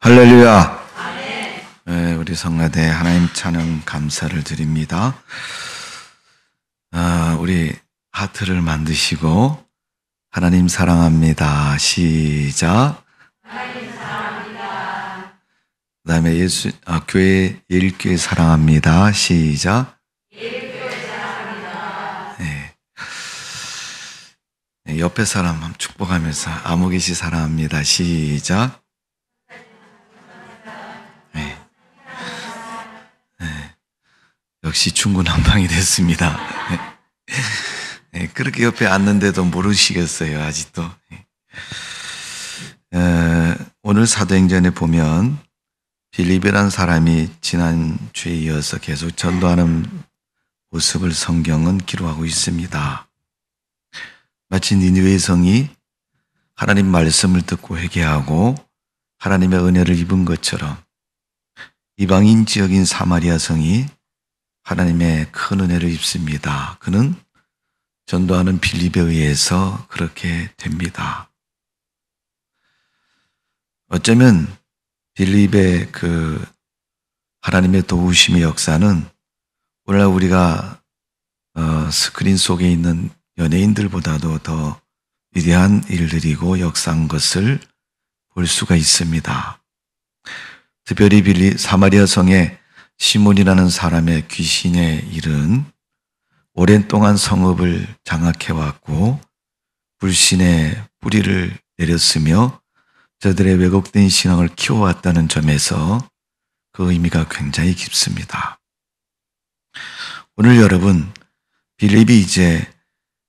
할렐루야. 네, 우리 성가대 하나님 찬양 감사를 드립니다. 우리 하트를 만드시고 하나님 사랑합니다. 시작. 하나님 사랑합니다. 그 다음에 교회 예일교회 사랑합니다. 시작. 예일교회 사랑합니다. 네, 옆에 사람 한번 축복하면서 아무개시 사랑합니다. 시작. 역시 중구난방이 됐습니다. 네, 그렇게 옆에 앉는데도 모르시겠어요, 아직도. 오늘 사도행전에 보면 빌립이라는 사람이 지난주에 이어서 계속 전도하는 모습을 성경은 기록하고 있습니다. 마치 니느웨 성이 하나님 말씀을 듣고 회개하고 하나님의 은혜를 입은 것처럼 이방인 지역인 사마리아 성이 하나님의 큰 은혜를 입습니다. 그는 전도하는 빌립에 의해서 그렇게 됩니다. 어쩌면 빌립의 그 하나님의 도우심의 역사는 오늘날 우리가 스크린 속에 있는 연예인들보다도 더 위대한 일들이고 역사한 것을 볼 수가 있습니다. 특별히 사마리아 성에 시몬이라는 사람의 귀신의 일은 오랜 동안 성읍을 장악해왔고 불신의 뿌리를 내렸으며 저들의 왜곡된 신앙을 키워왔다는 점에서 그 의미가 굉장히 깊습니다. 오늘 여러분, 빌립이 이제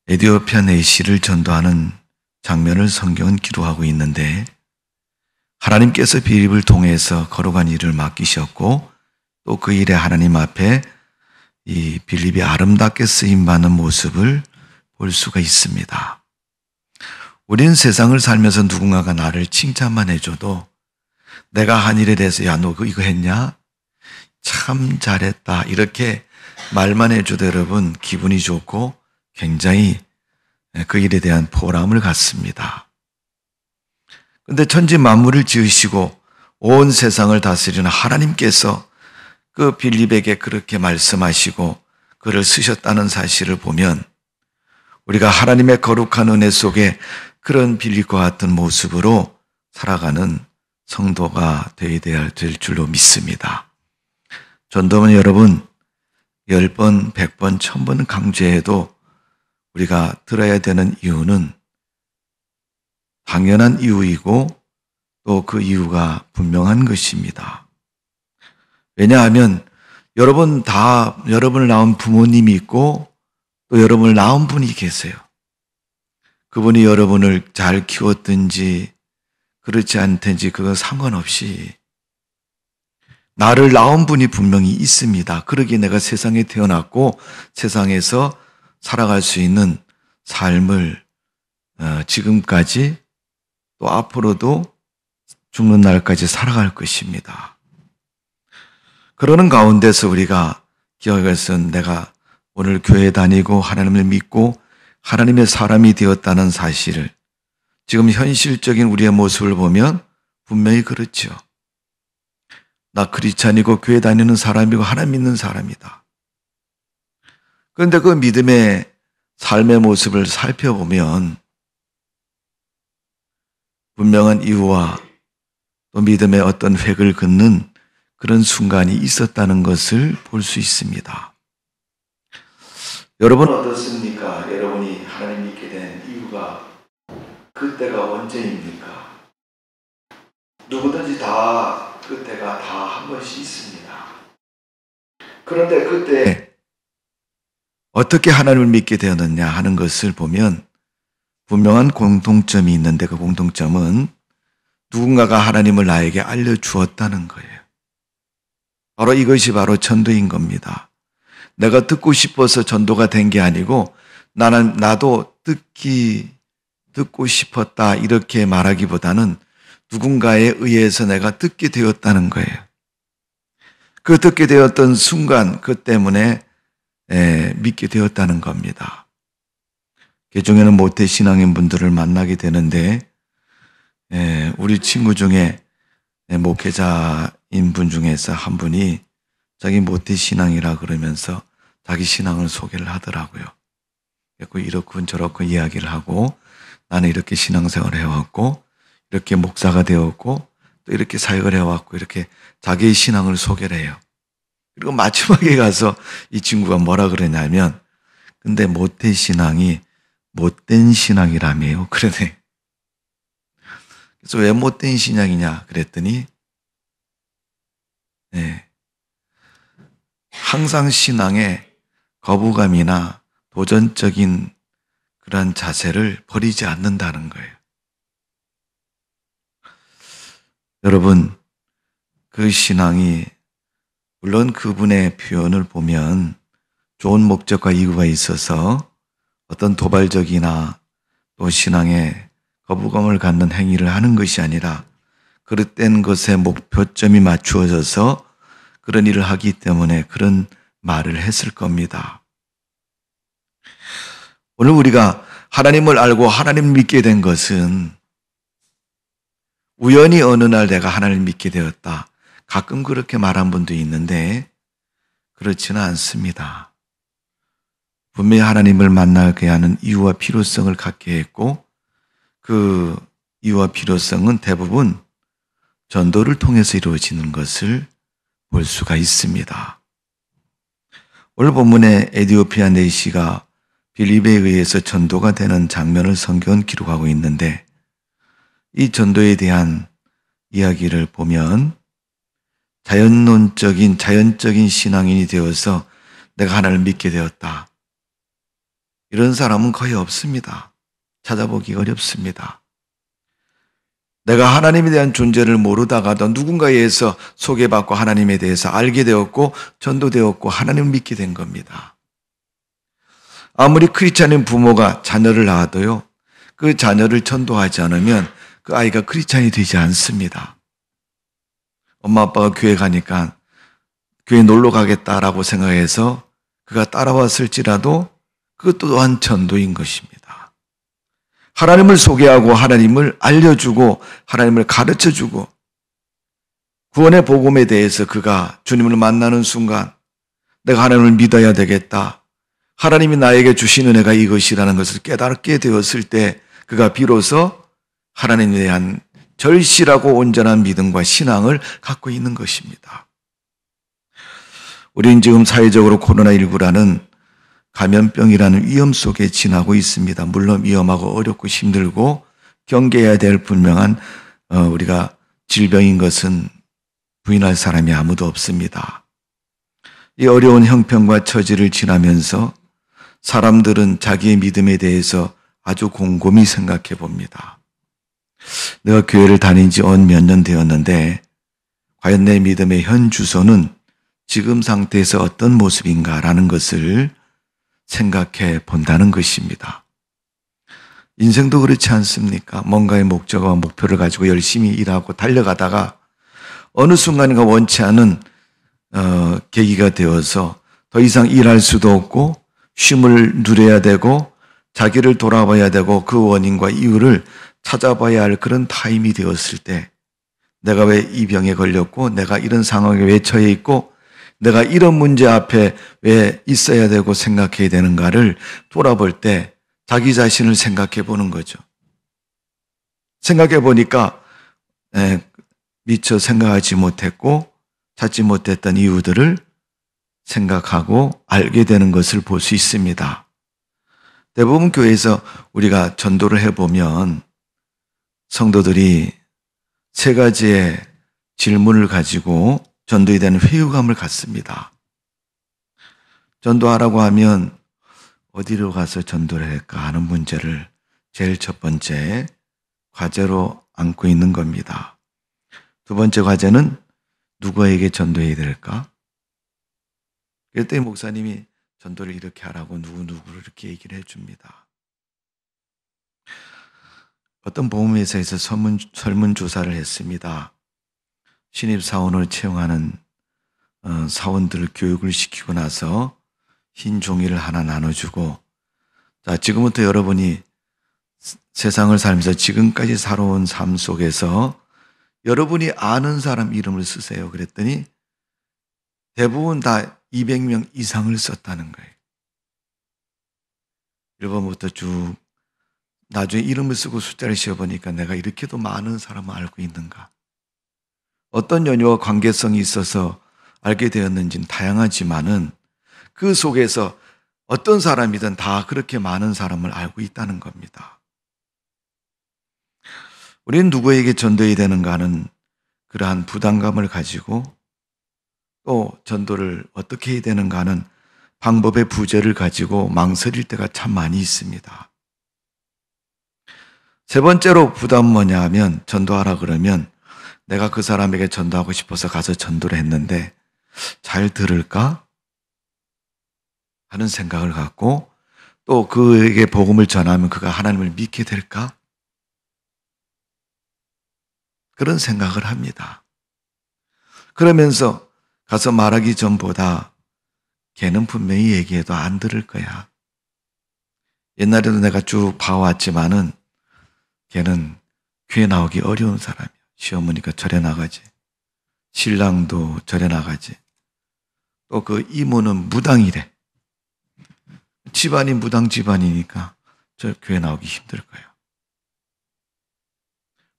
에티오피아 내시를 전도하는 장면을 성경은 기록하고 있는데 하나님께서 빌립을 통해서 거룩한 일을 맡기셨고 또 그 일에 하나님 앞에 이 빌립이 아름답게 쓰임받는 모습을 볼 수가 있습니다. 우리는 세상을 살면서 누군가가 나를 칭찬만 해줘도 내가 한 일에 대해서 야, 너 이거 했냐? 참 잘했다. 이렇게 말만 해줘도 여러분 기분이 좋고 굉장히 그 일에 대한 보람을 갖습니다. 그런데 천지 만물을 지으시고 온 세상을 다스리는 하나님께서 그 빌립에게 그렇게 말씀하시고 그를 쓰셨다는 사실을 보면 우리가 하나님의 거룩한 은혜 속에 그런 빌립과 같은 모습으로 살아가는 성도가 되어야 될 줄로 믿습니다. 전도는 여러분 10번, 100번, 1000번 강조해도 우리가 들어야 되는 이유는 당연한 이유이고 또 그 이유가 분명한 것입니다. 왜냐하면 여러분을 낳은 부모님이 있고 또 여러분을 낳은 분이 계세요. 그분이 여러분을 잘 키웠든지 그렇지 않든지 그건 상관없이 나를 낳은 분이 분명히 있습니다. 그러기에 내가 세상에 태어났고 세상에서 살아갈 수 있는 삶을 지금까지 또 앞으로도 죽는 날까지 살아갈 것입니다. 그러는 가운데서 우리가 기억할 것은 내가 오늘 교회 다니고 하나님을 믿고 하나님의 사람이 되었다는 사실을 지금 현실적인 우리의 모습을 보면 분명히 그렇죠. 나 크리스찬이고 교회 다니는 사람이고 하나님 믿는 사람이다. 그런데 그 믿음의 삶의 모습을 살펴보면 분명한 이유와 또 믿음의 어떤 획을 긋는 그런 순간이 있었다는 것을 볼 수 있습니다. 여러분 어떻습니까? 여러분이 하나님 믿게 된 이유가 그때가 언제입니까? 누구든지 다 그때가 다 한 번씩 있습니다. 그런데 그때 어떻게 하나님을 믿게 되었느냐 하는 것을 보면 분명한 공통점이 있는데 그 공통점은 누군가가 하나님을 나에게 알려주었다는 거예요. 바로 이것이 바로 전도인 겁니다. 내가 듣고 싶어서 전도가 된 게 아니고 나도 듣고 싶었다 이렇게 말하기보다는 누군가에 의해서 내가 듣게 되었다는 거예요. 그 듣게 되었던 순간 그 때문에 믿게 되었다는 겁니다. 개종에는 모태신앙인 분들을 만나게 되는데 우리 친구 중에 목회자인 분 중에서 한 분이 자기 모태신앙이라 그러면서 자기 신앙을 소개를 하더라고요. 이렇고 저렇고 이야기를 하고 나는 이렇게 신앙생활을 해왔고 이렇게 목사가 되었고 또 이렇게 사역을 해왔고 이렇게 자기의 신앙을 소개를 해요. 그리고 마지막에 가서 이 친구가 뭐라 그러냐면 근데 모태신앙이 못된 신앙이라며요. 그러네. 그래서 왜 못된 신앙이냐 그랬더니 항상 신앙에 거부감이나 도전적인 그런 자세를 버리지 않는다는 거예요. 여러분, 그 신앙이 물론 그분의 표현을 보면 좋은 목적과 이유가 있어서 어떤 도발적이나 또 신앙에 거부감을 갖는 행위를 하는 것이 아니라 그릇된 것에 목표점이 맞추어져서 그런 일을 하기 때문에 그런 말을 했을 겁니다. 오늘 우리가 하나님을 알고 하나님을 믿게 된 것은 우연히 어느 날 내가 하나님을 믿게 되었다. 가끔 그렇게 말한 분도 있는데 그렇지는 않습니다. 분명히 하나님을 만나게 하는 이유와 필요성을 갖게 했고 그 이유와 필요성은 대부분 전도를 통해서 이루어지는 것을 볼 수가 있습니다. 오늘 본문의 에디오피아 내시가 빌립에 의해서 전도가 되는 장면을 성경은 기록하고 있는데 이 전도에 대한 이야기를 보면 자연적인 신앙인이 되어서 내가 하나님을 믿게 되었다. 이런 사람은 거의 없습니다. 찾아보기 어렵습니다. 내가 하나님에 대한 존재를 모르다가도 누군가에 의해서 소개받고 하나님에 대해서 알게 되었고 전도되었고 하나님을 믿게 된 겁니다. 아무리 크리스찬인 부모가 자녀를 낳아도요, 그 자녀를 전도하지 않으면 그 아이가 크리스찬이 되지 않습니다. 엄마 아빠가 교회 가니까 교회 놀러 가겠다라고 생각해서 그가 따라왔을지라도 그것 또한 전도인 것입니다. 하나님을 소개하고 하나님을 알려주고 하나님을 가르쳐주고 구원의 복음에 대해서 그가 주님을 만나는 순간 내가 하나님을 믿어야 되겠다. 하나님이 나에게 주신 은혜가 이것이라는 것을 깨닫게 되었을 때 그가 비로소 하나님에 대한 절실하고 온전한 믿음과 신앙을 갖고 있는 것입니다. 우리는 지금 사회적으로 코로나19라는 감염병이라는 위험 속에 지나고 있습니다. 물론 위험하고 어렵고 힘들고 경계해야 될 분명한 우리가 질병인 것은 부인할 사람이 아무도 없습니다. 이 어려운 형편과 처지를 지나면서 사람들은 자기의 믿음에 대해서 아주 곰곰이 생각해 봅니다. 내가 교회를 다닌 지 몇 년 되었는데 과연 내 믿음의 현 주소는 지금 상태에서 어떤 모습인가라는 것을 생각해 본다는 것입니다. 인생도 그렇지 않습니까? 뭔가의 목적과 목표를 가지고 열심히 일하고 달려가다가 어느 순간인가 원치 않은 계기가 되어서 더 이상 일할 수도 없고 쉼을 누려야 되고 자기를 돌아봐야 되고 그 원인과 이유를 찾아봐야 할 그런 타임이 되었을 때 내가 왜 이 병에 걸렸고 내가 이런 상황에 왜 처해 있고 내가 이런 문제 앞에 왜 있어야 되고 생각해야 되는가를 돌아볼 때 자기 자신을 생각해 보는 거죠. 생각해 보니까 미처 생각하지 못했고 찾지 못했던 이유들을 생각하고 알게 되는 것을 볼 수 있습니다. 대부분 교회에서 우리가 전도를 해보면 성도들이 세 가지의 질문을 가지고 전도에 대한 회유감을 갖습니다. 전도하라고 하면 어디로 가서 전도를 할까 하는 문제를 제일 첫 번째 과제로 안고 있는 겁니다. 두 번째 과제는 누구에게 전도해야 될까? 그때 목사님이 전도를 이렇게 하라고 누구누구를 이렇게 얘기를 해줍니다. 어떤 보험회사에서 설문조사를 했습니다. 신입사원을 채용하는 사원들을 교육을 시키고 나서 흰 종이를 하나 나눠주고 자, 지금부터 여러분이 세상을 살면서 지금까지 살아온 삶 속에서 여러분이 아는 사람 이름을 쓰세요. 그랬더니 대부분 다 200명 이상을 썼다는 거예요. 1번부터 쭉 나중에 이름을 쓰고 숫자를 씌워보니까 내가 이렇게도 많은 사람을 알고 있는가. 어떤 연유와 관계성이 있어서 알게 되었는지는 다양하지만은 그 속에서 어떤 사람이든 다 그렇게 많은 사람을 알고 있다는 겁니다. 우리는 누구에게 전도해야 되는가 하는 그러한 부담감을 가지고 또 전도를 어떻게 해야 되는가 하는 방법의 부재를 가지고 망설일 때가 참 많이 있습니다. 세 번째로 부담은 뭐냐 하면 전도하라 그러면 내가 그 사람에게 전도하고 싶어서 가서 전도를 했는데 잘 들을까? 하는 생각을 갖고 또 그에게 복음을 전하면 그가 하나님을 믿게 될까? 그런 생각을 합니다. 그러면서 가서 말하기 전보다 걔는 분명히 얘기해도 안 들을 거야. 옛날에도 내가 쭉 봐왔지만은 걔는 교회 나오기 어려운 사람이야. 시어머니가 절에 나가지. 신랑도 절에 나가지. 또 그 이모는 무당이래. 집안이 무당 집안이니까 저 교회 나오기 힘들 거야.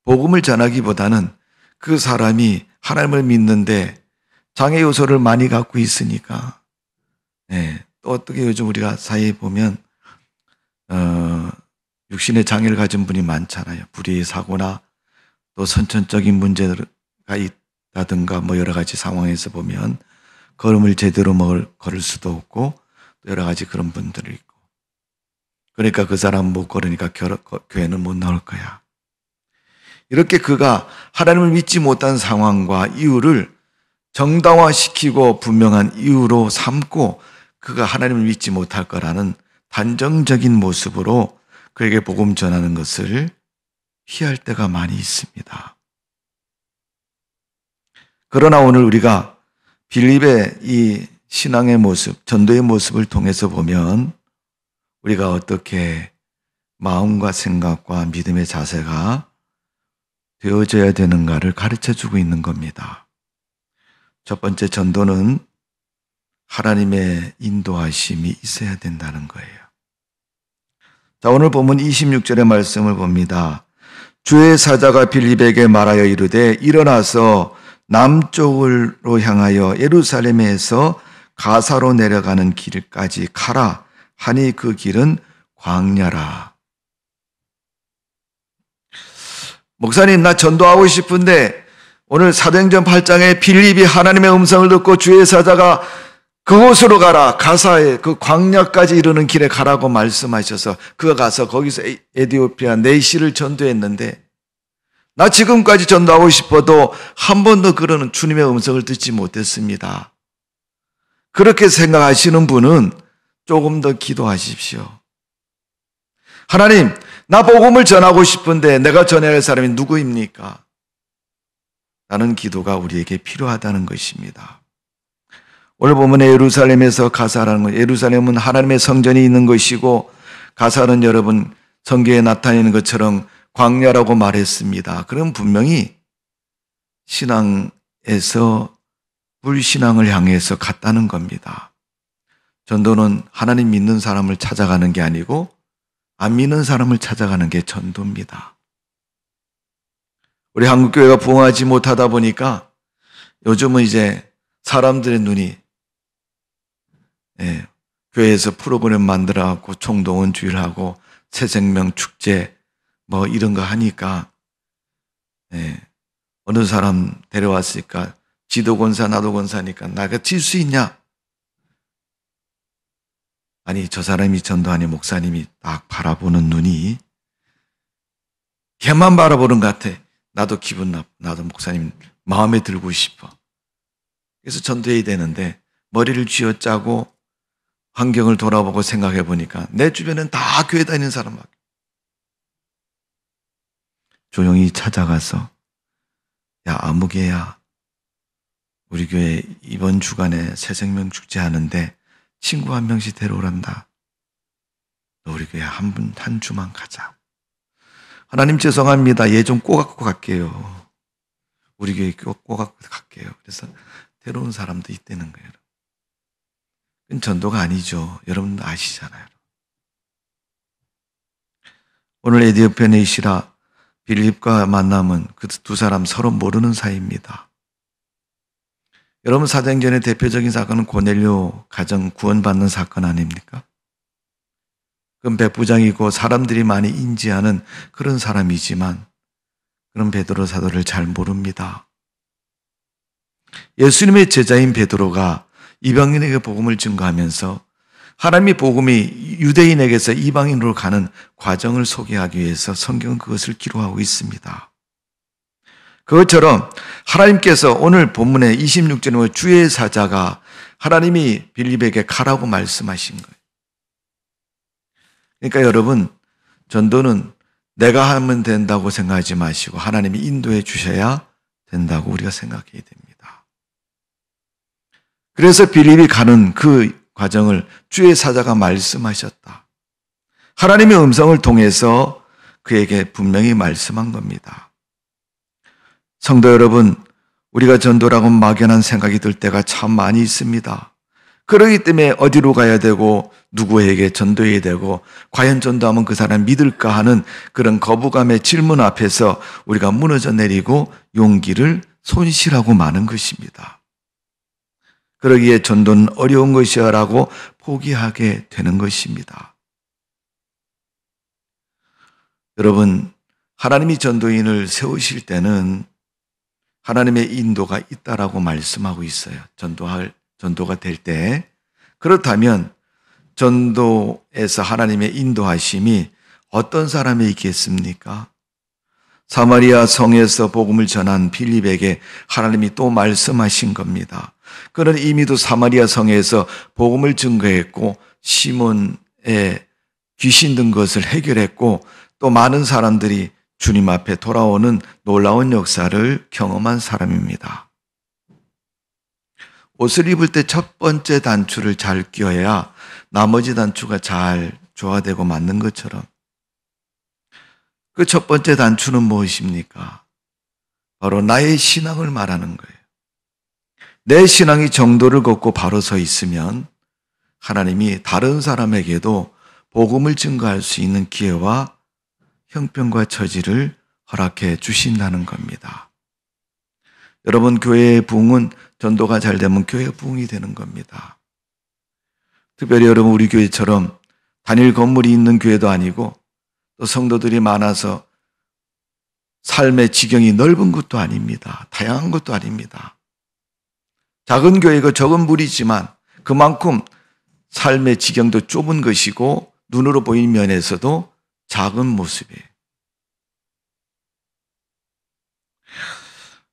복음을 전하기보다는 그 사람이 하나님을 믿는데 장애 요소를 많이 갖고 있으니까 또 어떻게 요즘 우리가 사회에 보면 육신의 장애를 가진 분이 많잖아요. 불의의 사고나 또 선천적인 문제가 있다든가 뭐 여러 가지 상황에서 보면 걸음을 제대로 걸을 수도 없고 또 여러 가지 그런 분들이 있고 그러니까 그 사람 못 걸으니까 교회는 못 나올 거야. 이렇게 그가 하나님을 믿지 못한 상황과 이유를 정당화시키고 분명한 이유로 삼고 그가 하나님을 믿지 못할 거라는 단정적인 모습으로 그에게 복음 전하는 것을 피할 때가 많이 있습니다. 그러나 오늘 우리가 빌립의 이 신앙의 모습, 전도의 모습을 통해서 보면 우리가 어떻게 마음과 생각과 믿음의 자세가 되어져야 되는가를 가르쳐주고 있는 겁니다. 첫 번째 전도는 하나님의 인도하심이 있어야 된다는 거예요. 자, 오늘 본문 26절의 말씀을 봅니다. 주의 사자가 빌립에게 말하여 이르되 일어나서 남쪽으로 향하여 예루살렘에서 가사로 내려가는 길까지 가라 하니 그 길은 광야라. 목사님, 나 전도하고 싶은데 오늘 사도행전 8장에 빌립이 하나님의 음성을 듣고 주의 사자가 그곳으로 가라, 가사에 그 광야까지 이르는 길에 가라고 말씀하셔서 그가 가서 거기서 에티오피아 네시를 전도했는데 나 지금까지 전도하고 싶어도 한 번도 그러는 주님의 음성을 듣지 못했습니다. 그렇게 생각하시는 분은 조금 더 기도하십시오. 하나님, 나 복음을 전하고 싶은데 내가 전해야 할 사람이 누구입니까? 라는 기도가 우리에게 필요하다는 것입니다. 오늘 보면 예루살렘에서 가사라는 것, 예루살렘은 하나님의 성전이 있는 것이고 가사는 여러분 성경에 나타내는 것처럼 광야라고 말했습니다. 그럼 분명히 신앙에서 불신앙을 향해서 갔다는 겁니다. 전도는 하나님 믿는 사람을 찾아가는 게 아니고 안 믿는 사람을 찾아가는 게 전도입니다. 우리 한국교회가 부흥하지 못하다 보니까 요즘은 이제 사람들의 눈이 교회에서 프로그램 만들어갖고 총동원주의를 하고 새생명 축제 뭐 이런 거 하니까 어느 사람 데려왔으니까 지도 권사 나도 권사니까 나가 질 수 있냐? 아니 저 사람이 전도하니 목사님이 딱 바라보는 눈이 걔만 바라보는 것 같아. 나도 기분 나빠. 나도 목사님 마음에 들고 싶어. 그래서 전도해야 되는데 머리를 쥐어짜고 환경을 돌아보고 생각해 보니까 내 주변엔 다 교회 다니는 사람밖에. 조용히 찾아가서 야 아무개야 우리 교회 이번 주간에 새생명 축제 하는데 친구 한 명씩 데려오란다. 너 우리 교회 한 주만 가자. 하나님 죄송합니다. 얘 좀 꼬갖고 갈게요. 우리 교회 꼭 갈게요. 그래서 데려온 사람도 있다는 거예요. 그건 전도가 아니죠. 여러분 아시잖아요. 오늘 에디오피아 네이시라 빌립과 만남은 그 두 사람 서로 모르는 사이입니다. 여러분 사도행전의 대표적인 사건은 고넬료 가정 구원받는 사건 아닙니까? 그건 백부장이고 사람들이 많이 인지하는 그런 사람이지만 그런 베드로 사도를 잘 모릅니다. 예수님의 제자인 베드로가 이방인에게 복음을 증거하면서 하나님의 복음이 유대인에게서 이방인으로 가는 과정을 소개하기 위해서 성경은 그것을 기록하고 있습니다. 그것처럼 하나님께서 오늘 본문의 26절에 보면 주의 사자가 하나님이 빌립에게 가라고 말씀하신 거예요. 그러니까 여러분, 전도는 내가 하면 된다고 생각하지 마시고 하나님이 인도해 주셔야 된다고 우리가 생각해야 됩니다. 그래서 빌립이 가는 그 과정을 주의 사자가 말씀하셨다. 하나님의 음성을 통해서 그에게 분명히 말씀한 겁니다. 성도 여러분, 우리가 전도라고 막연한 생각이 들 때가 참 많이 있습니다. 그러기 때문에 어디로 가야 되고 누구에게 전도해야 되고 과연 전도하면 그 사람 믿을까 하는 그런 거부감의 질문 앞에서 우리가 무너져 내리고 용기를 손실하고 마는 것입니다. 그러기에 전도는 어려운 것이라고 포기하게 되는 것입니다. 여러분, 하나님이 전도인을 세우실 때는 하나님의 인도가 있다라고 말씀하고 있어요. 전도가 될 때. 그렇다면 전도에서 하나님의 인도하심이 어떤 사람이 있겠습니까? 사마리아 성에서 복음을 전한 빌립에게 하나님이 또 말씀하신 겁니다. 그는 이미도 사마리아 성에서 복음을 증거했고 시몬의 귀신 든 것을 해결했고 또 많은 사람들이 주님 앞에 돌아오는 놀라운 역사를 경험한 사람입니다. 옷을 입을 때 첫 번째 단추를 잘 끼워야 나머지 단추가 잘 조화되고 맞는 것처럼 그 첫 번째 단추는 무엇입니까? 바로 나의 신앙을 말하는 거예요. 내 신앙이 정도를 걷고 바로 서 있으면 하나님이 다른 사람에게도 복음을 증거할 수 있는 기회와 형편과 처지를 허락해 주신다는 겁니다. 여러분, 교회의 부흥은 전도가 잘 되면 교회의 부흥이 되는 겁니다. 특별히 여러분, 우리 교회처럼 단일 건물이 있는 교회도 아니고 또 성도들이 많아서 삶의 지경이 넓은 것도 아닙니다. 다양한 것도 아닙니다. 작은 교회가 적은 무리지만 그만큼 삶의 지경도 좁은 것이고 눈으로 보이는 면에서도 작은 모습이에요.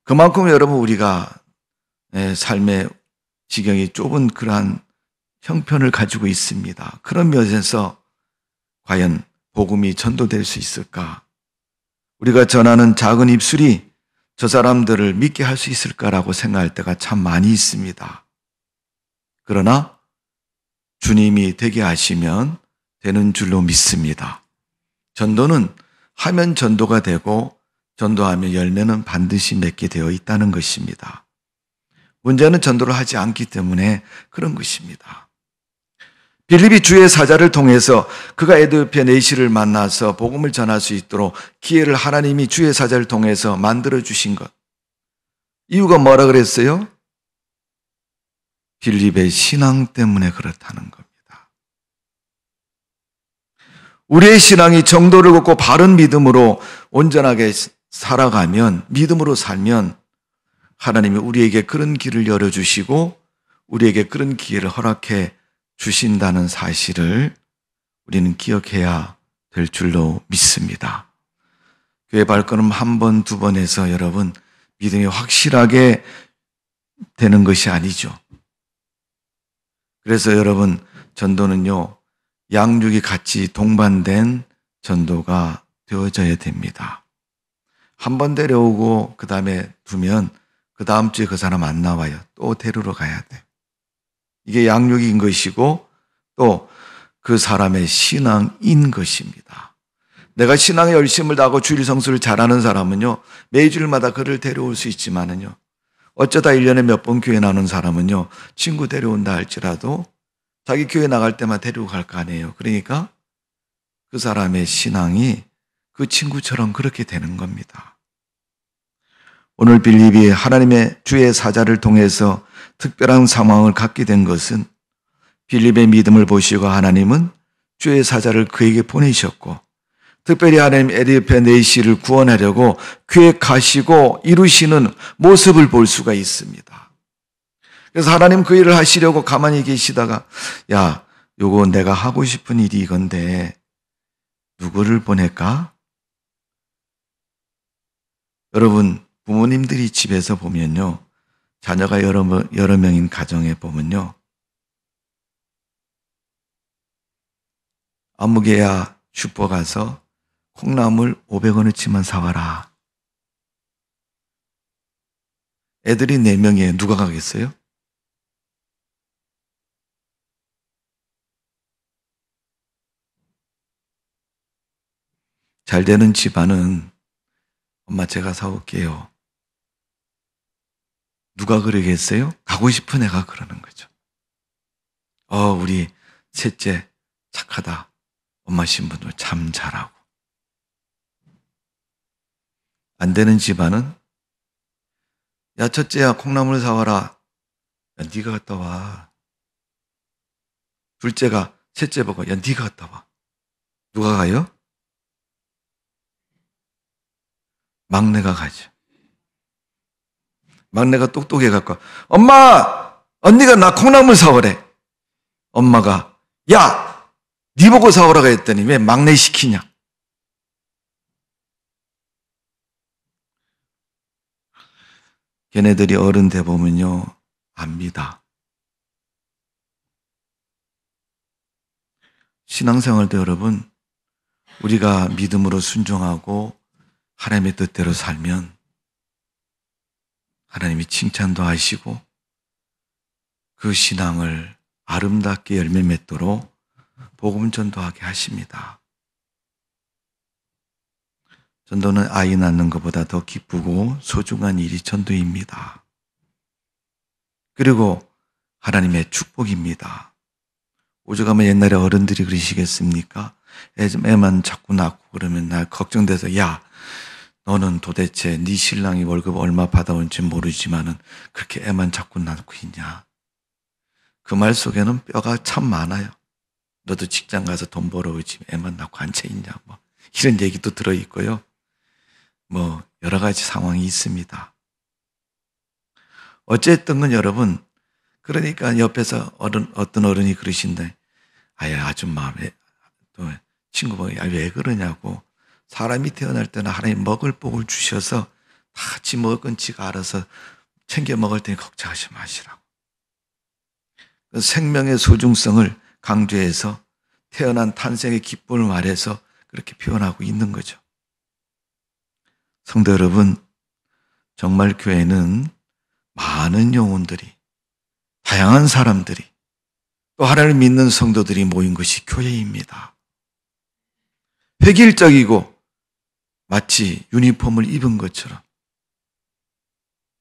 그만큼 여러분 우리가 삶의 지경이 좁은 그러한 형편을 가지고 있습니다. 그런 면에서 과연 복음이 전도될 수 있을까? 우리가 전하는 작은 입술이 저 사람들을 믿게 할 수 있을까라고 생각할 때가 참 많이 있습니다. 그러나 주님이 되게 하시면 되는 줄로 믿습니다. 전도는 하면 전도가 되고 전도하면 열매는 반드시 맺게 되어 있다는 것입니다. 문제는 전도를 하지 않기 때문에 그런 것입니다. 빌립이 주의 사자를 통해서 그가 에디오피아 네이시를 만나서 복음을 전할 수 있도록 기회를 하나님이 주의 사자를 통해서 만들어 주신 것. 이유가 뭐라 그랬어요? 빌립의 신앙 때문에 그렇다는 겁니다. 우리의 신앙이 정도를 걷고 바른 믿음으로 온전하게 살아가면, 믿음으로 살면 하나님이 우리에게 그런 길을 열어주시고 우리에게 그런 기회를 허락해 주신다는 사실을 우리는 기억해야 될 줄로 믿습니다. 교회 발걸음 한 번, 두 번 해서 여러분 믿음이 확실하게 되는 것이 아니죠. 그래서 여러분 전도는요, 양육이 같이 동반된 전도가 되어져야 됩니다. 한 번 데려오고 그 다음에 두면 그 다음 주에 그 사람 안 나와요. 또 데리러 가야 돼. 이게 양육인 것이고 또 그 사람의 신앙인 것입니다. 내가 신앙에 열심을 다하고 주일 성수를 잘하는 사람은요, 매주일마다 그를 데려올 수 있지만은요, 어쩌다 1년에 몇 번 교회 나오는 사람은요, 친구 데려온다 할지라도 자기 교회 나갈 때만 데리고 갈 거 아니에요. 그러니까 그 사람의 신앙이 그 친구처럼 그렇게 되는 겁니다. 오늘 빌립이 하나님의 주의 사자를 통해서 특별한 상황을 갖게 된 것은 빌립의 믿음을 보시고 하나님은 주의 사자를 그에게 보내셨고 특별히 하나님 에디오피아 내시를 구원하려고 계획하시고 이루시는 모습을 볼 수가 있습니다. 그래서 하나님 그 일을 하시려고 가만히 계시다가 야, 요거 내가 하고 싶은 일이 이건데 누구를 보낼까? 여러분, 부모님들이 집에서 보면요, 자녀가 여러 명인 가정에 보면요, 아무개야 슈퍼 가서 콩나물 500원어치만 사와라. 애들이 4명이에요. 누가 가겠어요? 잘 되는 집안은 엄마 제가 사올게요. 누가 그러겠어요? 가고 싶은 애가 그러는 거죠. 우리 셋째 착하다. 엄마 신부도 참 잘하고. 안 되는 집안은 야 첫째야 콩나물 사와라. 야 네가 갔다 와. 둘째가 셋째 보고 야 네가 갔다 와. 누가 가요? 막내가 가죠. 막내가 똑똑해 갖고 엄마 언니가 나 콩나물 사오래. 엄마가 야 네 보고 사오라고 했더니 왜 막내 시키냐. 걔네들이 어른 돼 보면요 압니다. 신앙생활도 여러분 우리가 믿음으로 순종하고 하나님의 뜻대로 살면 하나님이 칭찬도 하시고 그 신앙을 아름답게 열매 맺도록 복음 전도하게 하십니다. 전도는 아이 낳는 것보다 더 기쁘고 소중한 일이 전도입니다. 그리고 하나님의 축복입니다. 오죽하면 옛날에 어른들이 그러시겠습니까? 애만 자꾸 낳고 그러면 날 걱정돼서 야 너는 도대체 네 신랑이 월급 얼마 받아온지 모르지만은 그렇게 애만 자꾸 낳고 있냐. 그 말 속에는 뼈가 참 많아요. 너도 직장 가서 돈 벌어오지 애만 낳고 앉아있냐 뭐 이런 얘기도 들어있고요. 뭐 여러 가지 상황이 있습니다. 어쨌든 건 여러분 그러니까 옆에서 어떤 어른이 그러신데 아야 아줌마 또 친구가 왜 그러냐고. 사람이 태어날 때는 하나님 먹을 복을 주셔서 다 같이 먹을 건 지가 알아서 챙겨 먹을 테니 걱정하지 마시라고. 생명의 소중성을 강조해서 태어난 탄생의 기쁨을 말해서 그렇게 표현하고 있는 거죠. 성도 여러분, 정말 교회는 많은 영혼들이, 다양한 사람들이, 또 하나님을 믿는 성도들이 모인 것이 교회입니다. 획일적이고 마치 유니폼을 입은 것처럼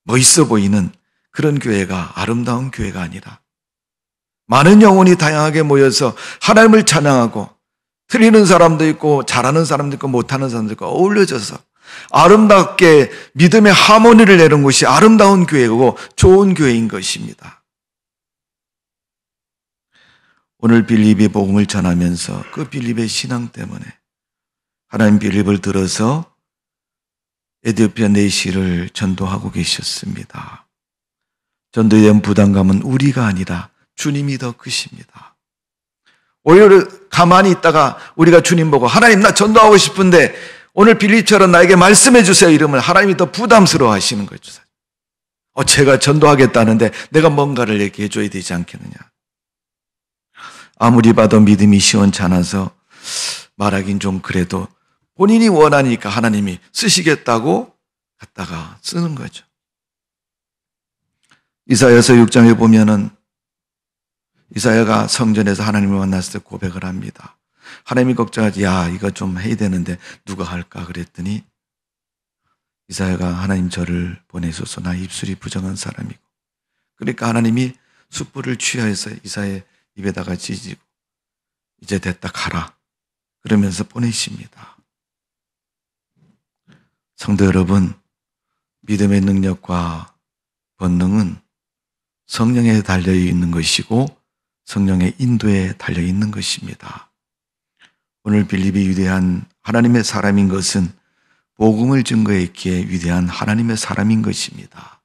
멋있어 보이는 그런 교회가 아름다운 교회가 아니라 많은 영혼이 다양하게 모여서 하나님을 찬양하고 틀리는 사람도 있고 잘하는 사람도 있고 못하는 사람도 있고 어울려져서 아름답게 믿음의 하모니를 내는 것이 아름다운 교회고 좋은 교회인 것입니다. 오늘 빌립이 복음을 전하면서 그 빌립의 신앙 때문에 하나님 빌립을 들어서 에디오피아 내시를 전도하고 계셨습니다. 전도에 대한 부담감은 우리가 아니라 주님이 더 크십니다. 오히려 가만히 있다가 우리가 주님 보고 하나님 나 전도하고 싶은데 오늘 빌립처럼 나에게 말씀해 주세요 이러면 하나님이 더 부담스러워 하시는 거죠. 제가 전도하겠다는데 내가 뭔가를 얘기해 줘야 되지 않겠느냐. 아무리 봐도 믿음이 시원찮아서 말하긴 좀 그래도 본인이 원하니까 하나님이 쓰시겠다고 갖다가 쓰는 거죠. 이사야서 6장에 보면은 이사야가 성전에서 하나님을 만났을 때 고백을 합니다. 하나님이 걱정하지. 야, 이거 좀 해야 되는데 누가 할까 그랬더니 이사야가 하나님 저를 보내소서. 나 입술이 부정한 사람이고. 그러니까 하나님이 숯불을 취하여서 이사야의 입에다가 지지고 이제 됐다 가라 그러면서 보내십니다. 성도 여러분, 믿음의 능력과 본능은 성령에 달려있는 것이고 성령의 인도에 달려있는 것입니다. 오늘 빌립이 위대한 하나님의 사람인 것은 복음을 증거했기에 위대한 하나님의 사람인 것입니다.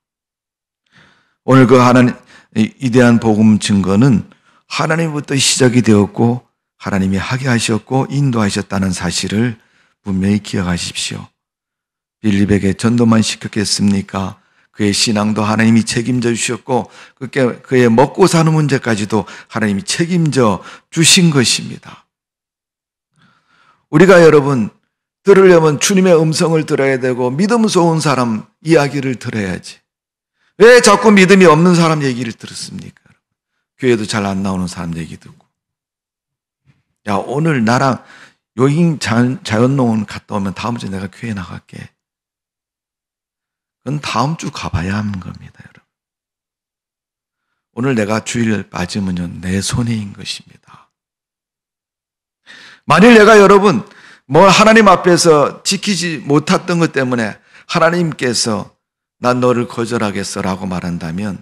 오늘 그 하나님 위대한 복음 증거는 하나님부터 시작이 되었고 하나님이 하게 하셨고 인도하셨다는 사실을 분명히 기억하십시오. 빌립에게 전도만 시켰겠습니까? 그의 신앙도 하나님이 책임져 주셨고 그의 먹고 사는 문제까지도 하나님이 책임져 주신 것입니다. 우리가 여러분 들으려면 주님의 음성을 들어야 되고 믿음스러운 사람 이야기를 들어야지. 왜 자꾸 믿음이 없는 사람 얘기를 들었습니까? 교회도 잘 안 나오는 사람 얘기 듣고. 야, 오늘 나랑 요잉 자연농원 갔다 오면 다음 주에 내가 교회 나갈게. 그건 다음 주 가봐야 하는 겁니다, 여러분. 오늘 내가 주일 빠지면요, 내 손해인 것입니다. 만일 내가 여러분, 하나님 앞에서 지키지 못했던 것 때문에 하나님께서 난 너를 거절하겠어라고 말한다면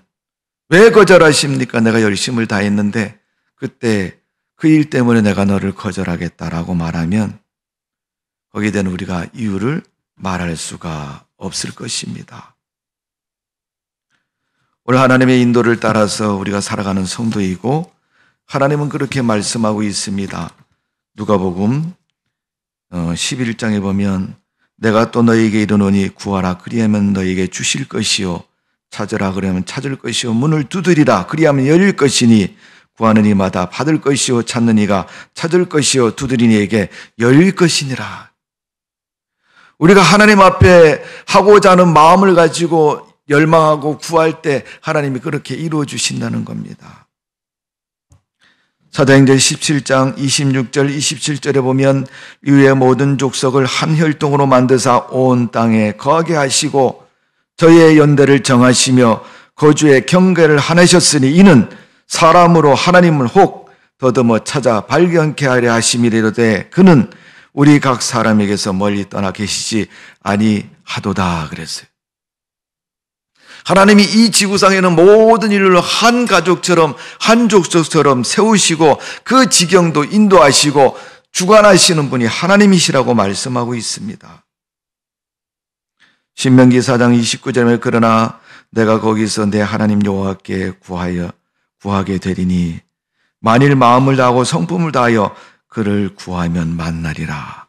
왜 거절하십니까? 내가 열심을 다했는데 그때 그 일 때문에 내가 너를 거절하겠다라고 말하면 거기에 대한 우리가 이유를 말할 수가 없을 것입니다. 오늘 하나님의 인도를 따라서 우리가 살아가는 성도이고 하나님은 그렇게 말씀하고 있습니다. 누가복음 11장에 보면 내가 또 너희에게 이르노니 구하라 그리하면 너희에게 주실 것이요 찾으라 그러면 찾을 것이요 문을 두드리라 그리하면 열릴 것이니 구하는 이마다 받을 것이요 찾는 이가 찾을 것이요 두드리는 이에게 열릴 것이니라. 우리가 하나님 앞에 하고자 하는 마음을 가지고 열망하고 구할 때 하나님이 그렇게 이루어 주신다는 겁니다. 사도행전 17장 26절 27절에 보면 이후에 모든 족속을 한 혈통으로 만드사 온 땅에 거하게 하시고 저희의 연대를 정하시며 거주의 경계를 하내셨으니 이는 사람으로 하나님을 혹 더듬어 찾아 발견케 하려 하심이로되 그는 우리 각 사람에게서 멀리 떠나 계시지 아니하도다 그랬어요. 하나님이 이 지구상에는 모든 인류를 한 가족처럼 한 족속처럼 세우시고 그 지경도 인도하시고 주관하시는 분이 하나님이시라고 말씀하고 있습니다. 신명기 4장 29절에 그러나 내가 거기서 내 하나님 여호와께 구하게 되리니 만일 마음을 다하고 성품을 다하여 그를 구하면 만나리라.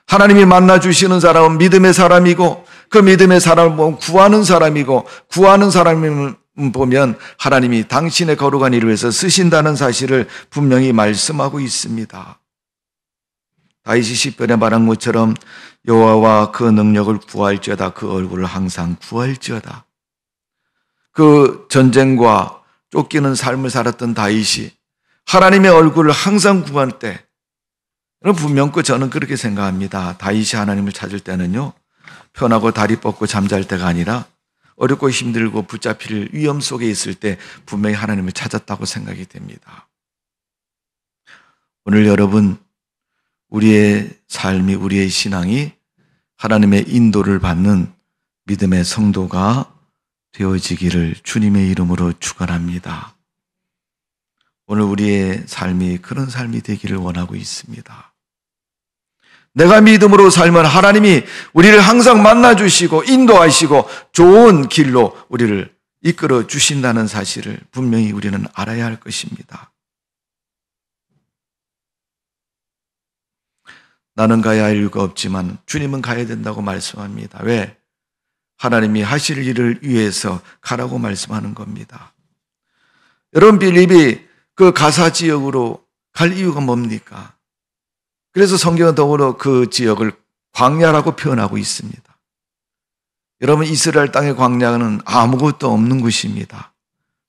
하나님이 만나주시는 사람은 믿음의 사람이고 그 믿음의 사람은 구하는 사람이고 구하는 사람을 보면 하나님이 당신의 거룩한 일을 위해서 쓰신다는 사실을 분명히 말씀하고 있습니다. 다윗이 시편에 말한 것처럼 여호와와 그 능력을 구할지어다 그 얼굴을 항상 구할지어다. 그 전쟁과 쫓기는 삶을 살았던 다윗이 하나님의 얼굴을 항상 구할 때 분명히 저는 그렇게 생각합니다. 다윗이 하나님을 찾을 때는요 편하고 다리 뻗고 잠잘 때가 아니라 어렵고 힘들고 붙잡힐 위험 속에 있을 때 분명히 하나님을 찾았다고 생각이 됩니다. 오늘 여러분 우리의 삶이 우리의 신앙이 하나님의 인도를 받는 믿음의 성도가 되어지기를 주님의 이름으로 축원합니다. 오늘 우리의 삶이 그런 삶이 되기를 원하고 있습니다. 내가 믿음으로 살면 하나님이 우리를 항상 만나주시고 인도하시고 좋은 길로 우리를 이끌어 주신다는 사실을 분명히 우리는 알아야 할 것입니다. 나는 가야 할 이유가 없지만 주님은 가야 된다고 말씀합니다. 왜? 하나님이 하실 일을 위해서 가라고 말씀하는 겁니다. 여러분 빌립이 그 가사 지역으로 갈 이유가 뭡니까? 그래서 성경은 더불어 그 지역을 광야라고 표현하고 있습니다. 여러분 이스라엘 땅의 광야는 아무것도 없는 곳입니다.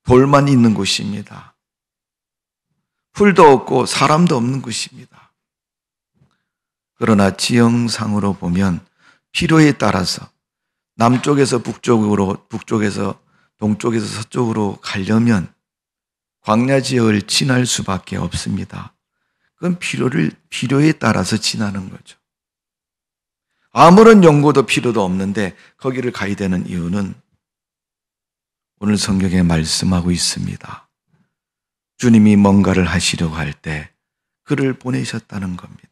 돌만 있는 곳입니다. 풀도 없고 사람도 없는 곳입니다. 그러나 지형상으로 보면 필요에 따라서 남쪽에서 북쪽으로, 북쪽에서 동쪽에서 서쪽으로 가려면 광야 지역을 지날 수밖에 없습니다. 그건 필요에 따라서 지나는 거죠. 아무런 연고도 필요도 없는데 거기를 가야 되는 이유는 오늘 성경에 말씀하고 있습니다. 주님이 뭔가를 하시려고 할 때 그를 보내셨다는 겁니다.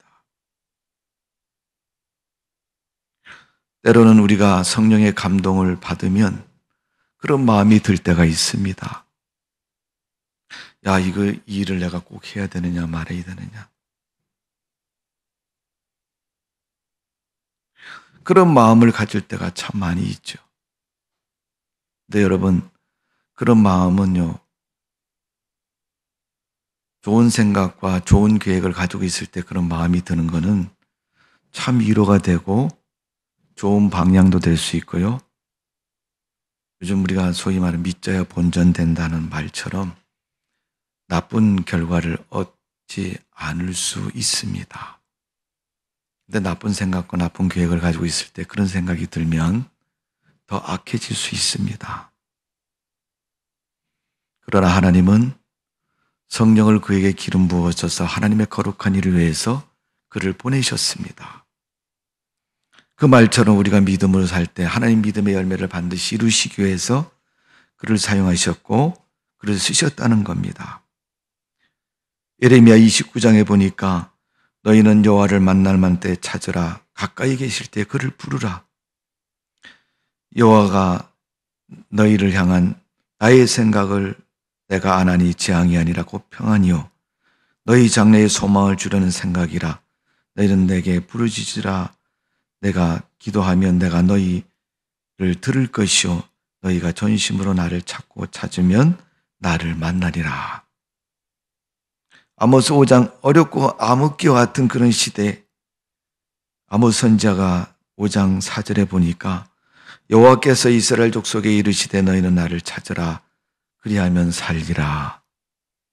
때로는 우리가 성령의 감동을 받으면 그런 마음이 들 때가 있습니다. 야, 이 일을 내가 꼭 해야 되느냐 말아야 되느냐. 그런 마음을 가질 때가 참 많이 있죠. 근데 여러분, 그런 마음은요, 좋은 생각과 좋은 계획을 가지고 있을 때 그런 마음이 드는 거는 참 위로가 되고 좋은 방향도 될 수 있고요. 요즘 우리가 소위 말하는 믿자야 본전된다는 말처럼 나쁜 결과를 얻지 않을 수 있습니다. 근데 나쁜 생각과 나쁜 계획을 가지고 있을 때 그런 생각이 들면 더 악해질 수 있습니다. 그러나 하나님은 성령을 그에게 기름 부어셔서 하나님의 거룩한 일을 위해서 그를 보내셨습니다. 그 말처럼 우리가 믿음으로 살 때 하나님 믿음의 열매를 반드시 이루시기 위해서 그를 사용하셨고 그를 쓰셨다는 겁니다. 예레미야 29장에 보니까 너희는 여호와를 만날 만때 찾으라. 가까이 계실 때 그를 부르라. 여호와가 너희를 향한 나의 생각을 내가 아나니 재앙이 아니라 곧 평안이요 너희 장래에 소망을 주려는 생각이라. 너희는 내게 부르짖으라. 내가 기도하면 내가 너희를 들을 것이요 너희가 전심으로 나를 찾고 찾으면 나를 만나리라. 아모스 5장 어렵고 암흑기와 같은 그런 시대에 아모스 선지자가 5장 4절에 보니까 여호와께서 이스라엘 족속에 이르시되 너희는 나를 찾으라. 그리하면 살리라.